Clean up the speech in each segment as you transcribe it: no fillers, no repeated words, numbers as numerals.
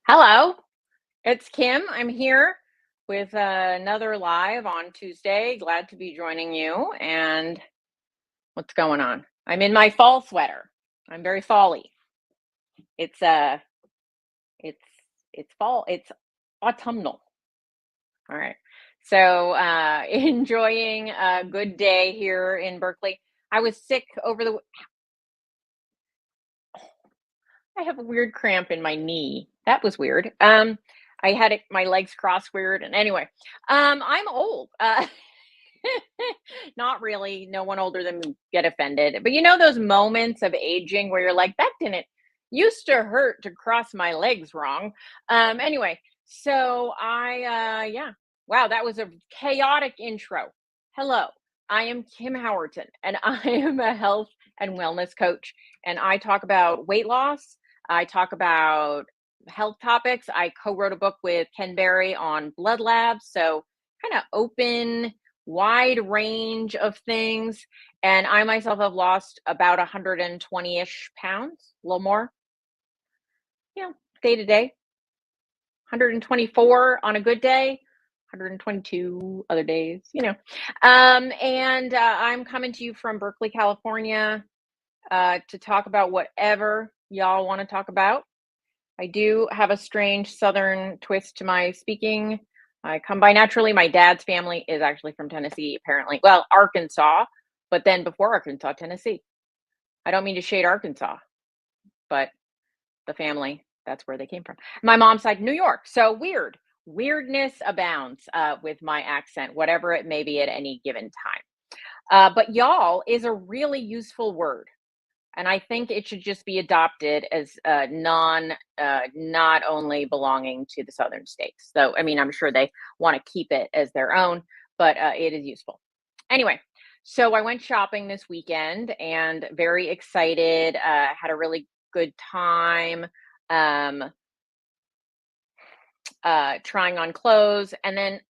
Hello, it's Kim. I'm here with another live on Tuesday. Glad to be joining you. And what's going on? I'm in my fall sweater. I'm very fally. It's it's it's fall. It's autumnal. All right. So enjoying a good day here in Berkeley. I was sick over the. I have a weird cramp in my knee. That was weird. I had my legs crossed weird, and anyway, I'm old. Not really. No one older than me get offended. But you know those moments of aging where you're like, that didn't used to hurt to cross my legs wrong. Anyway, so yeah. Wow, that was a chaotic intro. Hello, I am Kim Howerton, and I am a health and wellness coach. And I talk about weight loss. I talk about health topics. I co-wrote a book with Ken Berry on blood labs. So kind of open wide range of things. And I myself have lost about 120-ish pounds, a little more, day to day. 124 on a good day, 122 other days. And I'm coming to you from Berkeley, California, to talk about whatever y'all want to talk about. I do have a strange Southern twist to my speaking. I come by naturally. My dad's family is actually from Tennessee, apparently. Well, Arkansas, but then before Arkansas, Tennessee. I don't mean to shade Arkansas, but the family, that's where they came from. My mom's side, New York. So weird. Weirdness abounds with my accent, whatever it may be at any given time. But y'all is a really useful word. And I think it should just be adopted as not only belonging to the southern states. So, I mean, I'm sure they want to keep it as their own, but it is useful. Anyway, so I went shopping this weekend and very excited. Had a really good time um, trying on clothes and then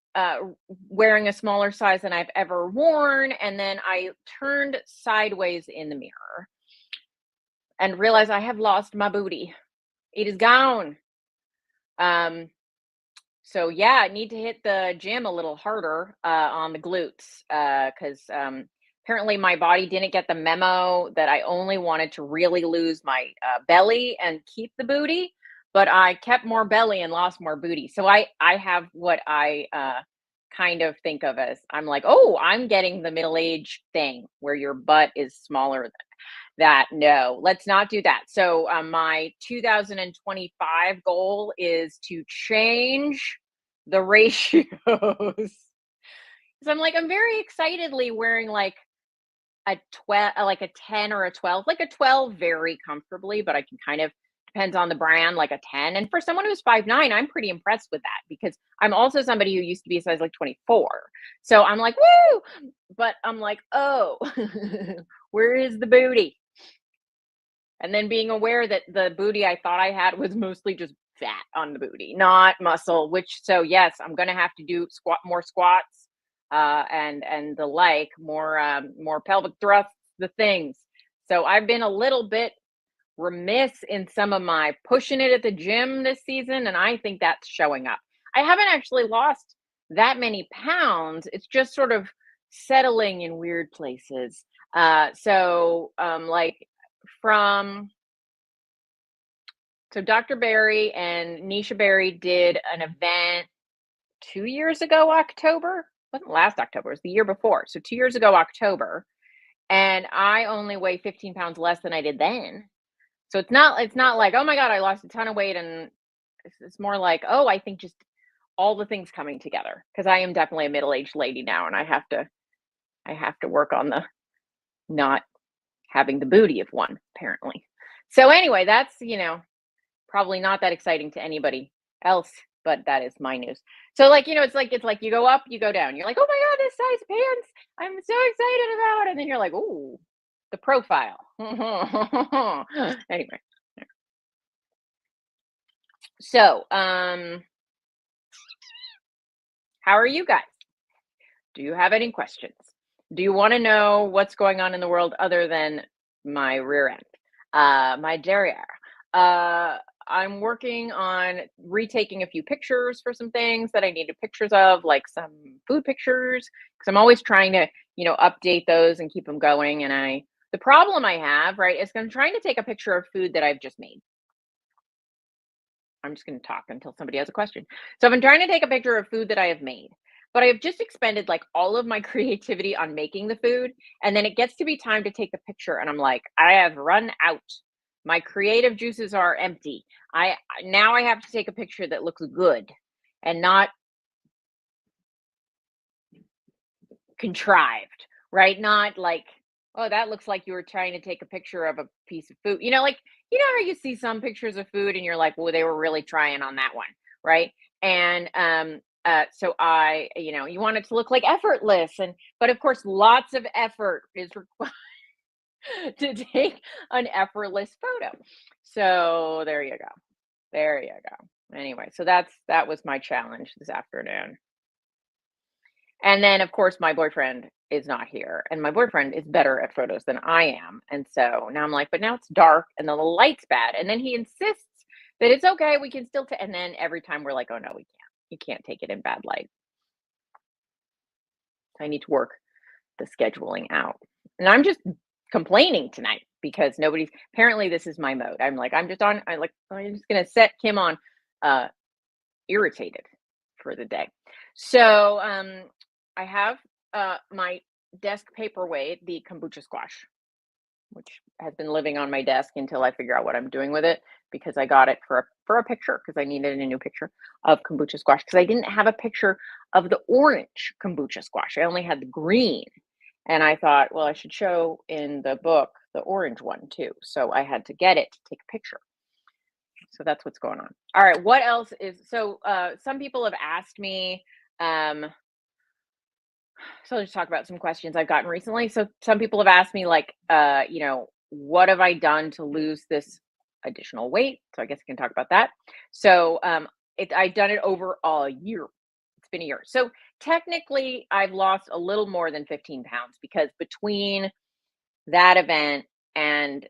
wearing a smaller size than I've ever worn. And then I turned sideways in the mirror and realize I have lost my booty. It is gone. Um, so yeah, I need to hit the gym a little harder on the glutes because apparently my body didn't get the memo that I only wanted to really lose my belly and keep the booty, but I kept more belly and lost more booty. So I have what I kind of think of as I'm like, oh, I'm getting the middle age thing where your butt is smaller that. No, let's not do that. So my 2025 goal is to change the ratios. So I'm very excitedly wearing like a 12, like a 10 or a 12, like a 12 very comfortably, but I can kind of depends on the brand, like a 10. And for someone who's 5'9", I'm pretty impressed with that because I'm also somebody who used to be a size like 24. So I'm like, woo! But I'm like, oh, where is the booty? And then being aware that the booty I thought I had was mostly just fat on the booty, not muscle, which so yes, I'm gonna have to do more squats and the like, more pelvic thrusts, the things. So I've been a little bit remiss in some of my pushing it at the gym this season, and I think that's showing up. I haven't actually lost that many pounds. It's just sort of settling in weird places. Like from so Dr. Berry and Nisha Berry did an event 2 years ago, October. It wasn't last October, it was the year before. So 2 years ago, October. And I only weigh 15 pounds less than I did then. So it's not like, oh my God, I lost a ton of weight. And it's more like, oh, I think just all the things coming together. Because I am definitely a middle-aged lady now, and I have to work on the not having the booty of one, apparently. So anyway, that's probably not that exciting to anybody else, but that is my news. So it's like you go up, you go down. You're like, oh my God, this size pants, I'm so excited about. And then you're like, oh, the profile. Anyway, so how are you guys? Do you have any questions? Do you want to know what's going on in the world other than my rear end, my derriere? I'm working on retaking a few pictures for some things that I needed pictures of, like some food pictures, because I'm always trying to, update those and keep them going. And the problem I have, right, is I'm trying to take a picture of food that I've just made. I'm just going to talk until somebody has a question. So if I'm trying to take a picture of food that I have made, but I have just expended like all of my creativity on making the food, and then it gets to be time to take the picture, and I'm like, I have run out. My creative juices are empty. Now I have to take a picture that looks good and not contrived, right? Not like, oh, that looks like you were trying to take a picture of a piece of food. Like, how you see some pictures of food and you're like, well, they were really trying on that one, right? And so you want it to look like effortless, but of course, lots of effort is required to take an effortless photo. So there you go. There you go. Anyway, so that was my challenge this afternoon. And then, of course, my boyfriend is not here, and my boyfriend is better at photos than I am. And so now I'm like, but now it's dark and the light's bad. And then he insists that it's okay, we can still and then every time we're like, oh no, we can't. You can't take it in bad light. I need to work the scheduling out. And I'm just complaining tonight because nobody's apparently this is my mode. I'm like, I'm just gonna set Kim on irritated for the day. So I have my desk paperweight, the kombucha squash, which has been living on my desk until I figure out what I'm doing with it, because I got it for a picture, because I needed a new picture of kombucha squash, because I didn't have a picture of the orange kombucha squash. I only had the green. And I thought, well, I should show in the book the orange one too. So I had to get it to take a picture. So that's what's going on. All right, what else is some people have asked me, so I'll just talk about some questions I've gotten recently. So some people have asked me, like, what have I done to lose this additional weight? So I guess I can talk about that. So I've done it over a year. It's been a year. So technically I've lost a little more than 15 pounds, because between that event and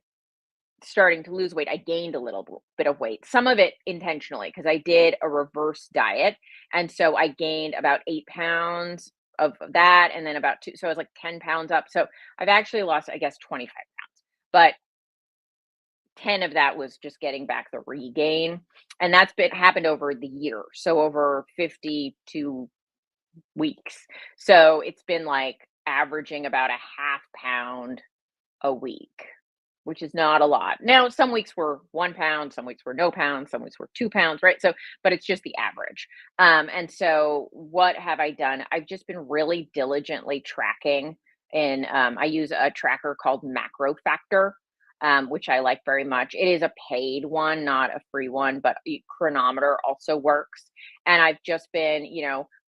starting to lose weight, I gained a little bit of weight. Some of it intentionally, because I did a reverse diet. And so I gained about 8 pounds of that, and then about two. So I was like 10 pounds up. So I've actually lost, I guess, 25 pounds. But 10 of that was just getting back the regain. And that's happened over the year. So over 52 weeks. So it's been like averaging about a half pound a week, which is not a lot. Now, some weeks were 1 pound, some weeks were no pounds, some weeks were 2 pounds, right? So, but it's just the average. And so, what have I done? I've just been really diligently tracking, and I use a tracker called Macro Factor, which I like very much. It is a paid one, not a free one, but Chronometer also works. And I've just been,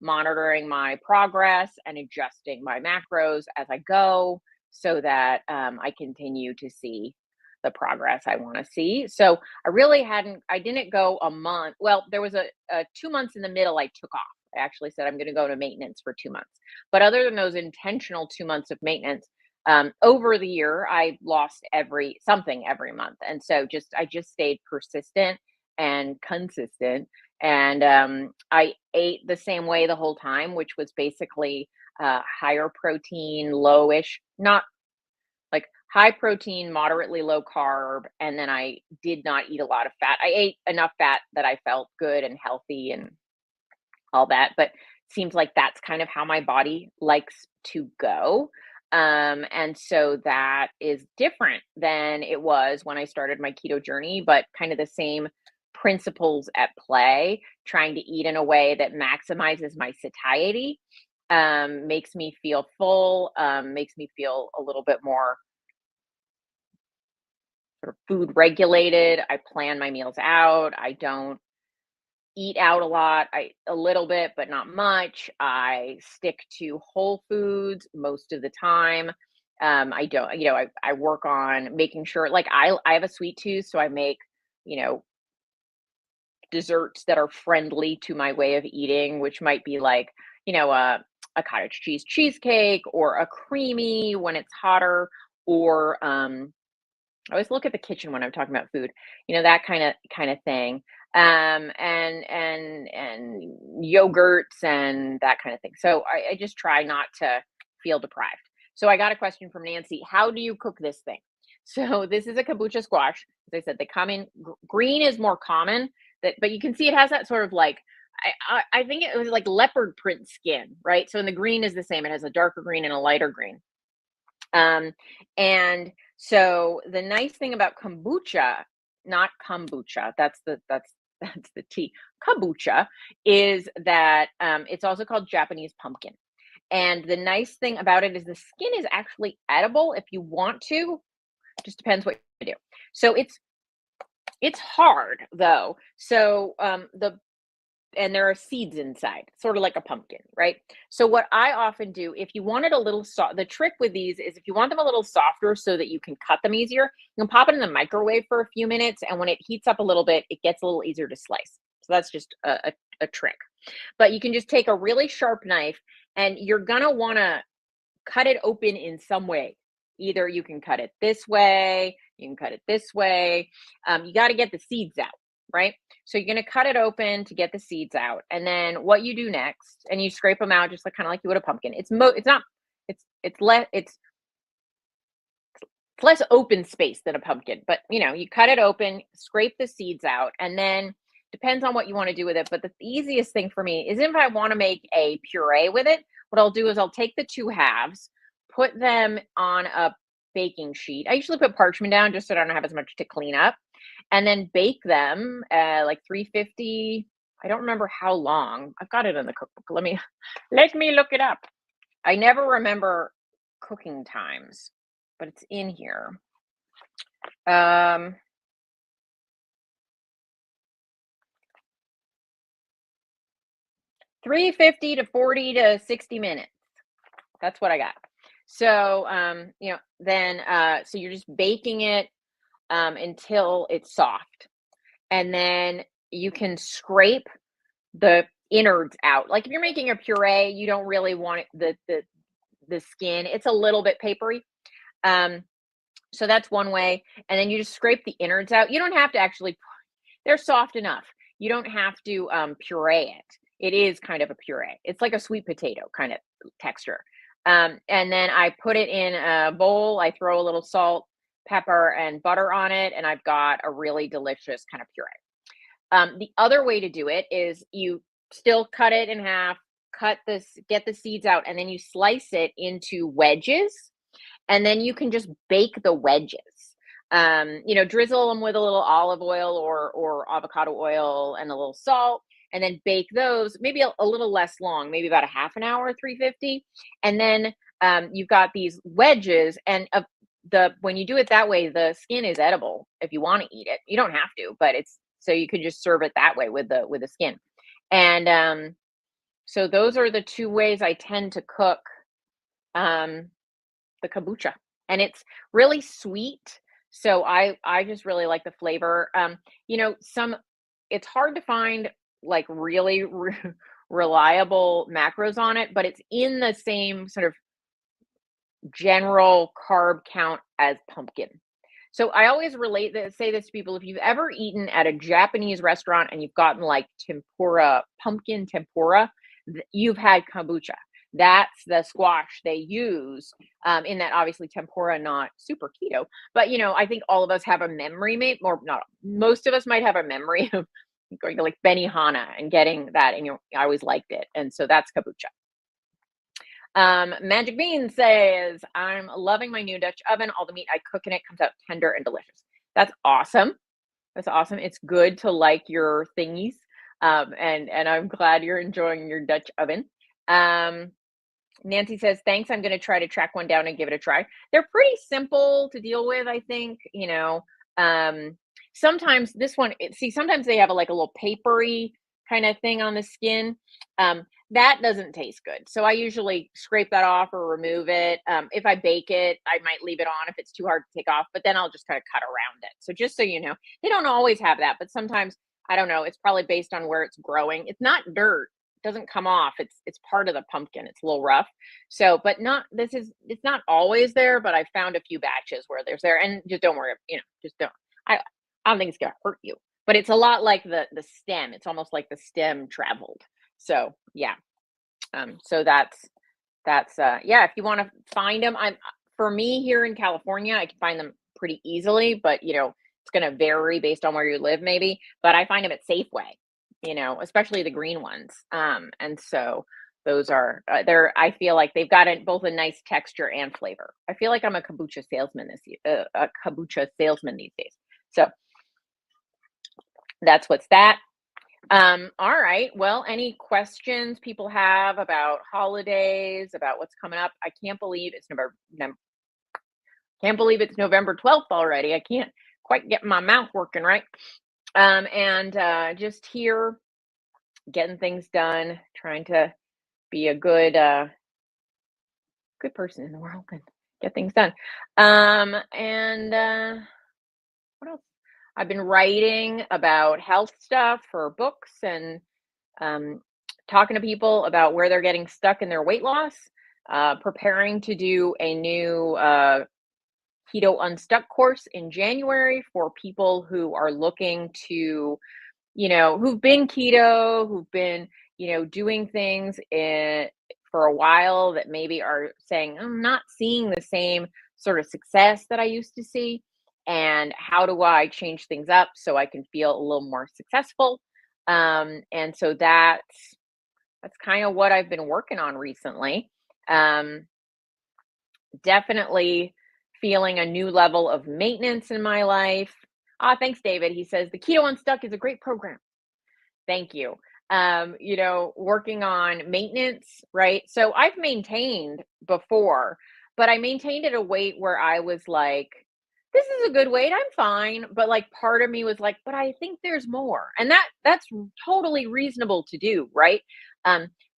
monitoring my progress and adjusting my macros as I go, so that I continue to see the progress I want to see. So I didn't go a month. Well, there was a 2 months in the middle I took off. I actually said I'm going to go to maintenance for 2 months. But other than those intentional 2 months of maintenance, over the year, I lost something every month. And so I just stayed persistent and consistent. And I ate the same way the whole time, which was basically higher protein, lowish, not like high protein, moderately low carb. And then I did not eat a lot of fat. I ate enough fat that I felt good and healthy and all that. But seems like that's kind of how my body likes to go. And so that is different than it was when I started my keto journey, but kind of the same principles at play, trying to eat in a way that maximizes my satiety, makes me feel full, makes me feel a little bit more sort of food regulated. I plan my meals out. I don't eat out a little bit, but not much. I stick to whole foods most of the time. I don't, I work on making sure, like, I have a sweet tooth, so I make, you know, desserts that are friendly to my way of eating, which might be like, a cottage cheese cheesecake, or a creamy when it's hotter, or I always look at the kitchen when I'm talking about food, that kind of thing. And yogurts and that kind of thing. So I just try not to feel deprived. So I got a question from Nancy. How do you cook this thing? So this is a kabocha squash. As I said, they come in green is more common, but you can see it has that sort of like I think it was like leopard print skin, right? So in the green is the same. It has a darker green and a lighter green. Um, and so the nice thing about kombucha, not kombucha, that's the tea. Kombucha is that it's also called Japanese pumpkin. And the nice thing about it is the skin is actually edible if you want to. Just depends what you do. So it's hard though. So and there are seeds inside, sort of like a pumpkin, right? So what I often do, if you want it a little soft, the trick with these is if you want them a little softer so that you can cut them easier, you can pop it in the microwave for a few minutes, and when it heats up a little bit, it gets a little easier to slice. So that's just a trick. But you can just take a really sharp knife, and you're gonna want to cut it open in some way. Either you can cut it this way, you can cut it this way. You got to get the seeds out, right? So you're going to cut it open to get the seeds out, and then what you do next, and you scrape them out just like kind of like you would a pumpkin. It's not it's less open space than a pumpkin, but you cut it open, scrape the seeds out, and then depends on what you want to do with it. But the easiest thing for me is if I want to make a puree with it, what I'll do is I'll take the two halves, put them on a baking sheet. I usually put parchment down just so I don't have as much to clean up, and then bake them like 350. I don't remember how long. I've got it in the cookbook. Let me look it up. I never remember cooking times, but it's in here. Um 350 to 40 to 60 minutes. That's what I got. So then so you're just baking it until it's soft. And then you can scrape the innards out. Like if you're making a puree, you don't really want the skin. It's a little bit papery. Um, so that's one way. And then you just scrape the innards out. You don't have to actually, they're soft enough. You don't have to puree it. It is kind of a puree. It's like a sweet potato kind of texture. And then I put it in a bowl. I throw a little salt, pepper, and butter on it, and I've got a really delicious kind of puree. The other way to do it is you still cut it in half, get the seeds out, and then you slice it into wedges, and then you can just bake the wedges. Drizzle them with a little olive oil or avocado oil and a little salt, and then bake those maybe a little less long, maybe about a half an hour, 350. And then you've got these wedges, and when you do it that way, the skin is edible if you want to eat it. You don't have to, but it's so you could just serve it that way with the skin. And so those are the two ways I tend to cook um, the kombucha, and it's really sweet. So I just really like the flavor. Some it's hard to find like really reliable macros on it, but it's in the same sort of general carb count as pumpkin. So I always say this to people: if you've ever eaten at a Japanese restaurant and you've gotten like tempura, pumpkin tempura, you've had kombucha. That's the squash they use in that. Obviously, tempura not super keto, but I think all of us have a memory, or not. Most of us might have a memory of going to like Benihana and getting that, and I always liked it, and so that's kombucha. Magic Bean says, I'm loving my new Dutch oven. All the meat I cook in it comes out tender and delicious. That's awesome. That's awesome. It's good to like your thingies. And I'm glad you're enjoying your Dutch oven. Nancy says, thanks. I'm going to try to track one down and give it a try. They're pretty simple to deal with, I think. Sometimes sometimes they have like a little papery kind of thing on the skin. That doesn't taste good. So I usually scrape that off or remove it. If I bake it, I might leave it on if it's too hard to take off, but then I'll just kind of cut around it. So just so you know, they don't always have that, but sometimes, I don't know, it's probably based on where it's growing. It's not dirt. doesn't come off. It's part of the pumpkin. It's a little rough. So, but not this is it's not always there, but I found a few batches where there's there, and just don't worry, just don't. I don't think it's gonna hurt you, but it's a lot like the stem. It's almost like the stem traveled. So yeah. So that's yeah. If you want to find them, I'm for me here in California, I can find them pretty easily, but it's gonna vary based on where you live, maybe. But I find them at Safeway, especially the green ones. And so those are they're I feel like they've got both a nice texture and flavor. I feel like I'm a kombucha salesman a kombucha salesman these days. So that's what's that. All right. Well, any questions people have about holidays, about what's coming up? I can't believe it's can't believe it's November 12th already. I can't quite get my mouth working right. And just here getting things done, trying to be a good person in the world and get things done. And what else? I've been writing about health stuff for books and um, talking to people about where they're getting stuck in their weight loss, preparing to do a new Keto Unstuck course in January for people who are looking to, who've been keto, who've been, doing things for a while that maybe are saying, I'm not seeing the same sort of success that I used to see. And how do I change things up so I can feel a little more successful? And so that's kind of what I've been working on recently. Um, Definitely feeling a new level of maintenance in my life. Ah, thanks, David. He says the Keto Unstuck is a great program. Thank you. Working on maintenance, right? So I've maintained before, but I maintained at a weight where I was like, this is a good weight. I'm fine. But like part of me was like, but I think there's more. And that's totally reasonable to do, right?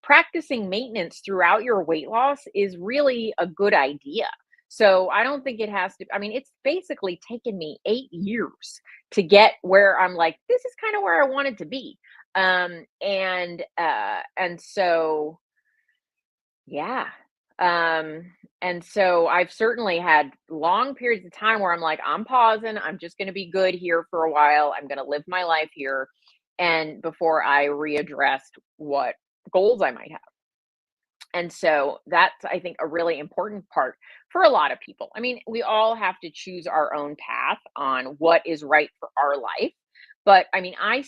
Practicing maintenance throughout your weight loss is really a good idea. So I don't think it has to, I mean, it's basically taken me 8 years to get where I'm like, this is kind of where I wanted to be. And so yeah. And so I've certainly had long periods of time where I'm like, I'm pausing, I'm just going to be good here for a while, I'm going to live my life here, and before I readdressed what goals I might have. And so that's, I think, a really important part for a lot of people. I mean, we all have to choose our own path on what is right for our life. But I mean, I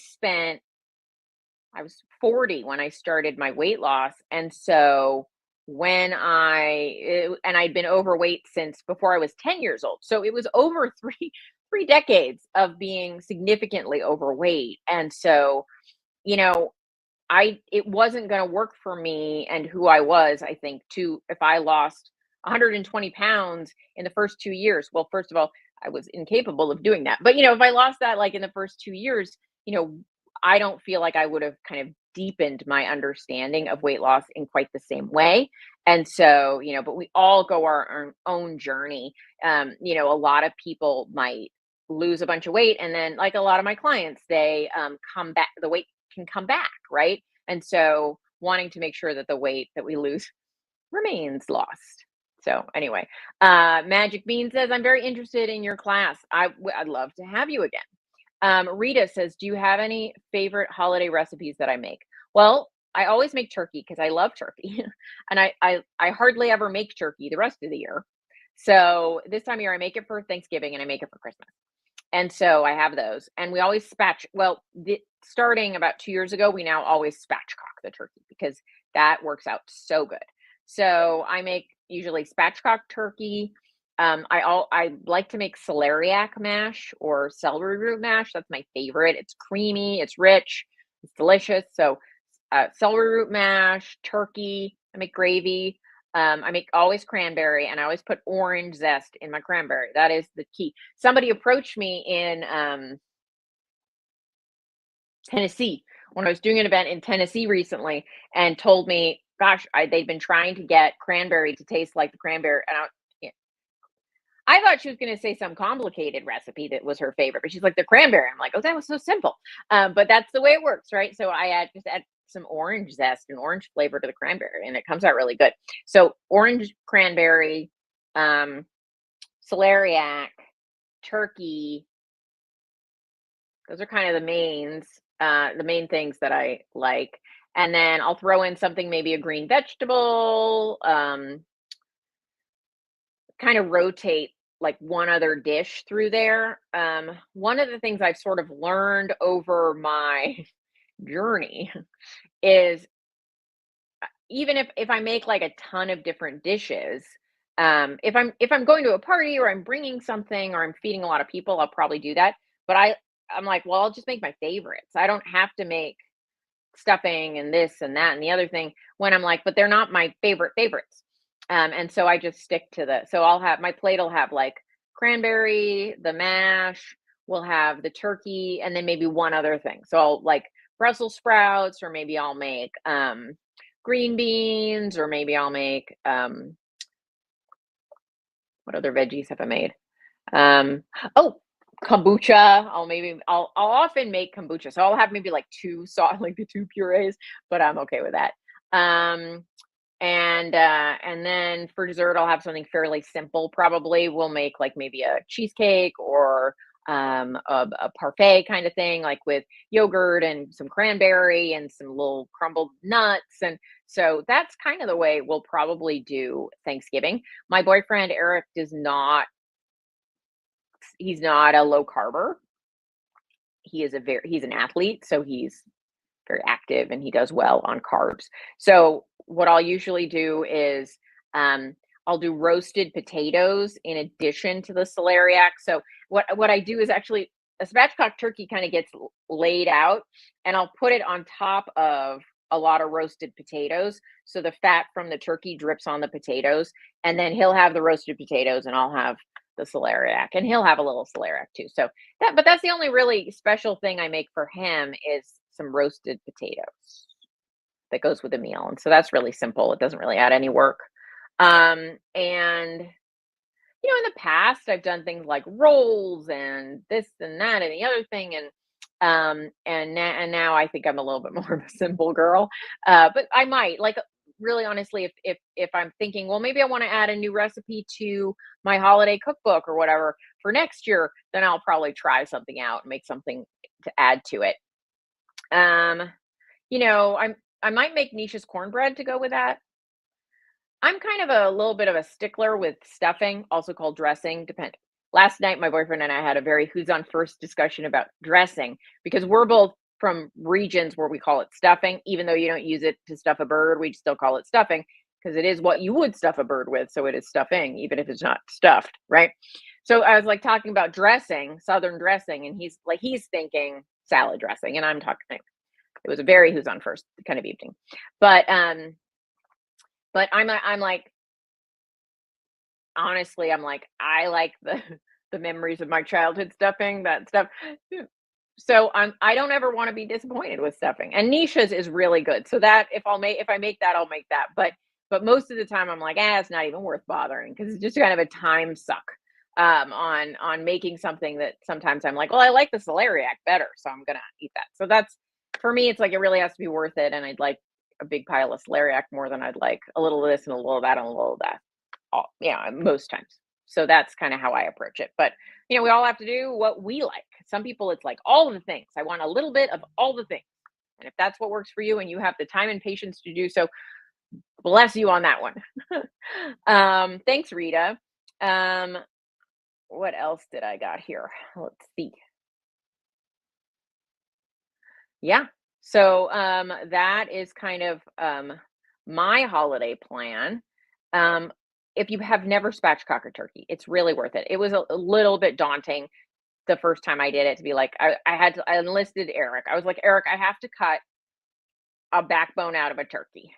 was 40 when I started my weight loss. And so and I'd been overweight since before I was 10 years old. So it was over three decades of being significantly overweight. And so, you know, it wasn't going to work for me and who I was, I think, if I lost 120 pounds in the first 2 years. Well, first of all, I was incapable of doing that. But, if I lost that like in the first 2 years, you know, I don't feel like I would have kind of deepened my understanding of weight loss in quite the same way. And so, but we all go our own journey. A lot of people might lose a bunch of weight. And then, like a lot of my clients, they come back, the weight can come back, right? And so, wanting to make sure that the weight that we lose remains lost. So, anyway, Magic Bean says, I'm very interested in your class. I'd love to have you again. Rita says, do you have any favorite holiday recipes that I make? Well, I always make turkey because I love turkey. And I hardly ever make turkey the rest of the year. So this time of year, I make it for Thanksgiving and I make it for Christmas. And so I have those. And we always starting about 2 years ago, we now always spatchcock the turkey because that works out so good. So I make usually spatchcock turkey. I like to make celeriac mash or celery root mash. That's my favorite. It's creamy, it's rich, it's delicious. So celery root mash, turkey. I make gravy. I make always cranberry, and I always put orange zest in my cranberry. That is the key. Somebody approached me in Tennessee when I was doing an event in Tennessee recently, and told me, "Gosh, they've been trying to get cranberry to taste like the cranberry." And I thought she was going to say some complicated recipe that was her favorite, but she's like, the cranberry. I'm like, oh, that was so simple. But that's the way it works, right? So I just add some orange zest and orange flavor to the cranberry, and it comes out really good. So orange cranberry, um, celeriac, turkey, those are kind of the main things that I like. And then I'll throw in something, maybe a green vegetable, kind of rotate like one other dish through there. One of the things I've sort of learned over my journey is, even if I make like a ton of different dishes, if I'm going to a party or I'm bringing something or I'm feeding a lot of people, I'll probably do that. But I'm like, well, I'll just make my favorites. I don't have to make stuffing and this and that and the other thing, when I'm like, but they're not my favorite favorites. And so I just stick to so I'll have my plate will have like cranberry, the mash, we'll have the turkey, and then maybe one other thing. So I'll like Brussels sprouts, or maybe I'll make green beans, or maybe I'll make what other veggies have I made? Oh, kombucha. I'll often make kombucha. So I'll have maybe like two like the two purees, but I'm okay with that. Um, and then for dessert, I'll have something fairly simple. Probably we'll make like maybe a cheesecake, or a parfait kind of thing, like with yogurt and some cranberry and some little crumbled nuts. And so that's kind of the way we'll probably do Thanksgiving. My boyfriend Eric he's not a low carber. He's an athlete, so he's very active and he does well on carbs. So what I'll usually do is, I'll do roasted potatoes in addition to the celeriac. So what I do is, actually, a spatchcock turkey kind of gets laid out, and I'll put it on top of a lot of roasted potatoes, so the fat from the turkey drips on the potatoes, and then he'll have the roasted potatoes and I'll have the celeriac, and he'll have a little celeriac too. So that's the only really special thing I make for him, is some roasted potatoes that goes with a meal. And so that's really simple. It doesn't really add any work. And in the past, I've done things like rolls and this and that and the other thing, and now I think I'm a little bit more of a simple girl. But I might, like, really honestly, if I'm thinking, well, maybe I want to add a new recipe to my holiday cookbook or whatever for next year, then I'll probably try something out and make something to add to it. Um, I might make Nisha's cornbread to go with that. I'm kind of a little bit of a stickler with stuffing, also called dressing. Last night, my boyfriend and I had a very who's on first discussion about dressing, because we're both from regions where we call it stuffing, even though you don't use it to stuff a bird. We still call it stuffing because it is what you would stuff a bird with. So it is stuffing, even if it's not stuffed, right? So I was like talking about dressing, Southern dressing, and he's thinking salad dressing, and I'm talking. It was a very who's on first kind of evening, but I'm like, honestly, I'm like, I like the memories of my childhood stuffing, that stuff. So I don't ever want to be disappointed with stuffing. And Nisha's is really good. So that if I make that, I'll make that. But most of the time I'm like, it's not even worth bothering, because it's just kind of a time suck on making something that sometimes I'm like, well, I like the celeriac better, so I'm gonna eat that. So that's, for me, it's like it really has to be worth it. And I'd like a big pile of celeriac more than I'd like a little of this and a little of that and a little of that. Yeah, most times. So that's kind of how I approach it. But we all have to do what we like. Some people, it's like all of the things. I want a little bit of all the things. And if that's what works for you and you have the time and patience to do so, bless you on that one. Thanks, Rita. What else did I got here? Let's see. Yeah. So that is kind of my holiday plan. Um, if you have never spatchcocked a turkey, it's really worth it. It was a little bit daunting the first time I did it, to be like, I enlisted Eric. I was like, Eric, I have to cut a backbone out of a turkey.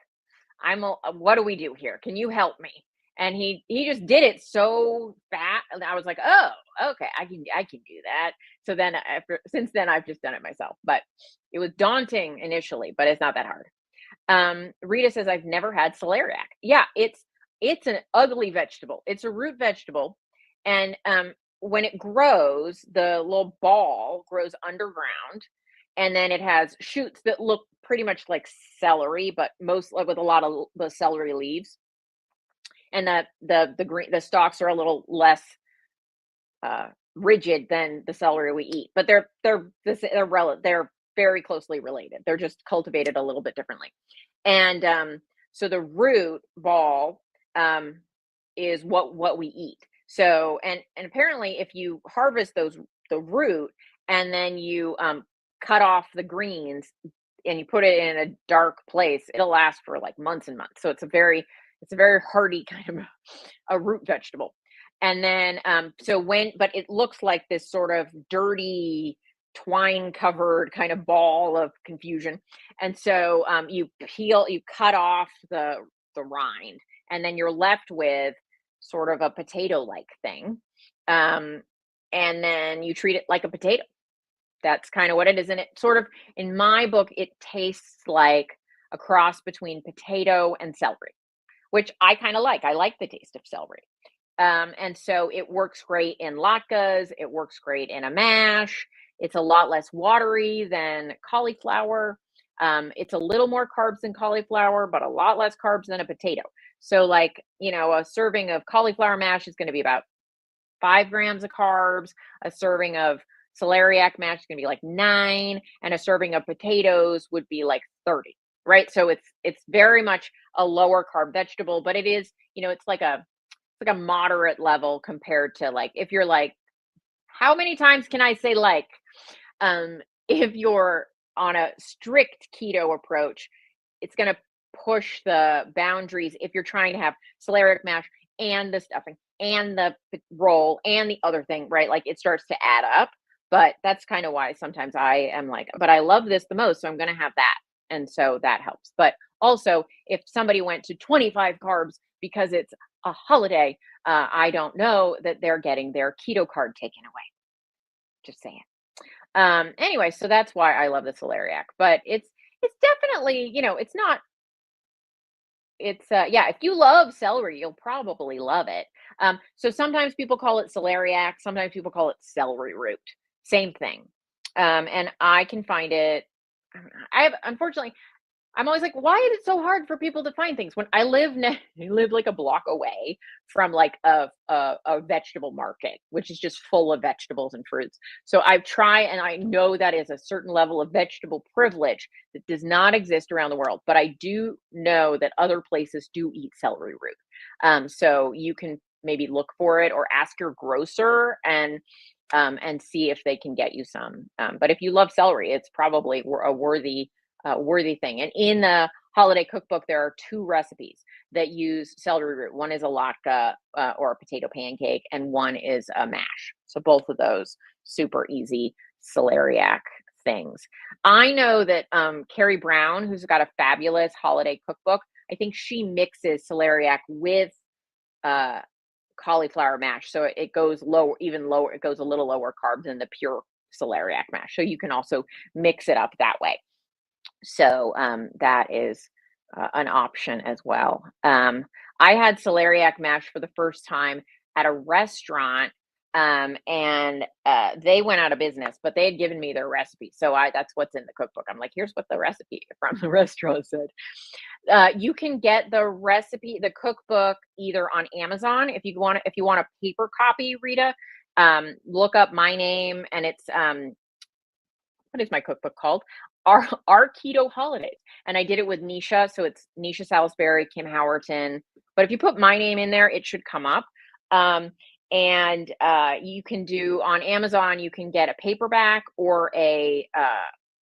What do we do here? Can you help me? And he just did it so fast, and I was like, oh, okay, I can do that. So then since then I've just done it myself, but it was daunting initially, but it's not that hard. Rita says, I've never had celeriac. Yeah, it's an ugly vegetable. It's a root vegetable, and when it grows, the little ball grows underground, and then it has shoots that look pretty much like celery, but most like with a lot of the celery leaves, and the stalks are a little less uh, rigid than the celery we eat, but they're very closely related. They're just cultivated a little bit differently, and so the root ball um, is what we eat. So and apparently, if you harvest the root and then you cut off the greens and you put it in a dark place, it'll last for like months and months. So it's a very hardy kind of a root vegetable. And then so when but it looks like this sort of dirty twine covered kind of ball of confusion. And so you cut off the rind, and then you're left with sort of a potato like thing. Um, and then you treat it like a potato. That's kind of what it is. And it sort of, in my book, it tastes like a cross between potato and celery, which I kind of like. I like the taste of celery. And so it works great in latkes. It works great in a mash. It's a lot less watery than cauliflower. It's a little more carbs than cauliflower, but a lot less carbs than a potato. So, like, a serving of cauliflower mash is going to be about 5 grams of carbs. A serving of celeriac mash is going to be like 9, and a serving of potatoes would be like 30. Right. So it's very much a lower carb vegetable, but it is, it's like a moderate level compared to, like, if you're like, how many times can I say like? If you're on a strict keto approach, it's going to push the boundaries if you're trying to have celeriac mash and the stuffing and the roll and the other thing, right? Like, it starts to add up. But that's kind of why sometimes I am like, but I love this the most, so I'm going to have that. And so that helps. But also, if somebody went to 25 carbs because it's a holiday, I don't know that they're getting their keto card taken away. Just saying. Anyway, so that's why I love the celeriac. But it's definitely, it's not it's yeah, if you love celery, you'll probably love it. So sometimes people call it celeriac, sometimes people call it celery root. Same thing. And I can find it. I have, unfortunately, I'm always like, why is it so hard for people to find things when I live like a block away from like a vegetable market, which is just full of vegetables and fruits. So I try, and I know that is a certain level of vegetable privilege that does not exist around the world, but I do know that other places do eat celery root. So you can maybe look for it or ask your grocer and see if they can get you some. But if you love celery, it's probably a worthy thing. And in the holiday cookbook, there are 2 recipes that use celery root. One is a latke or a potato pancake, and one is a mash. So both of those super easy celeriac things. I know that Carrie Brown, who's got a fabulous holiday cookbook, I think she mixes celeriac with uh, cauliflower mash, so it goes lower, even lower. It goes a little lower carb than the pure celeriac mash. So you can also mix it up that way. So that is an option as well. I had celeriac mash for the first time at a restaurant, and they went out of business, but they had given me their recipe, so that's what's in the cookbook. I'm like, here's what the recipe from the restaurant said. You can get the recipe, the cookbook, either on Amazon if you want a paper copy, Rita. Look up my name, and it's what is my cookbook called? Our Keto Holidays. And I did it with Nisha. So it's Nisha Salisbury, Kim Howerton. But if you put my name in there, it should come up. And you can do on Amazon, you can get a paperback or a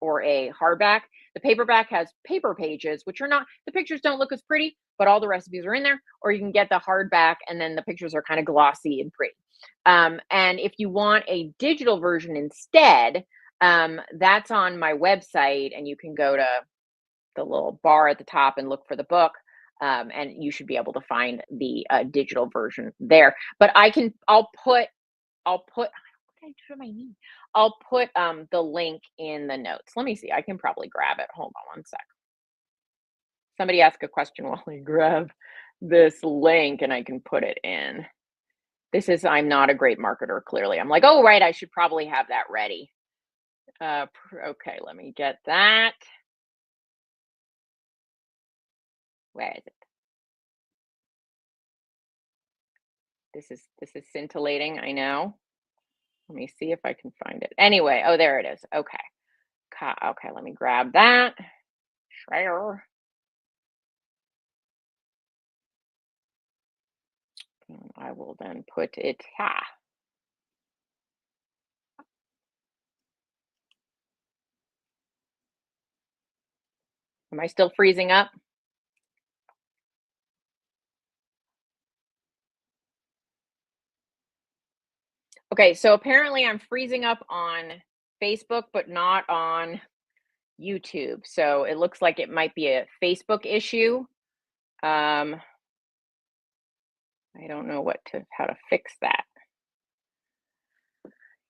hardback. The paperback has paper pages, which are not, the pictures don't look as pretty, but all the recipes are in there. Or you can get the hardback, and then the pictures are kind of glossy and pretty. And if you want a digital version instead, that's on my website, and you can go to the little bar at the top and look for the book. And you should be able to find the digital version there. But I'll put, what did I do to my knee? I'll put the link in the notes. Let me see. I can probably grab it. Hold on one sec. Somebody ask a question while I grab this link and I can put it in. I'm not a great marketer, clearly. I'm like, oh, right, I should probably have that ready. Okay, let me get that. Where is it? This is scintillating, I know. Let me see if I can find it. Anyway, oh, there it is. Okay. Okay, let me grab that. Share. And I will then put it. Am I still freezing up? Okay, so apparently I'm freezing up on Facebook, but not on YouTube. So it looks like it might be a Facebook issue. I don't know how to fix that.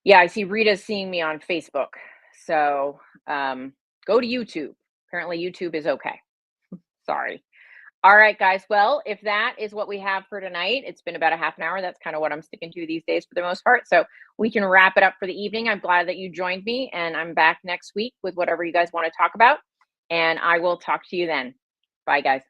Yeah, I see Rita's seeing me on Facebook. So go to YouTube. Apparently YouTube is okay. Sorry. All right, guys. Well, if that is what we have for tonight, it's been about a half an hour. That's kind of what I'm sticking to these days for the most part. So we can wrap it up for the evening. I'm glad that you joined me, and I'm back next week with whatever you guys want to talk about. And I will talk to you then. Bye, guys.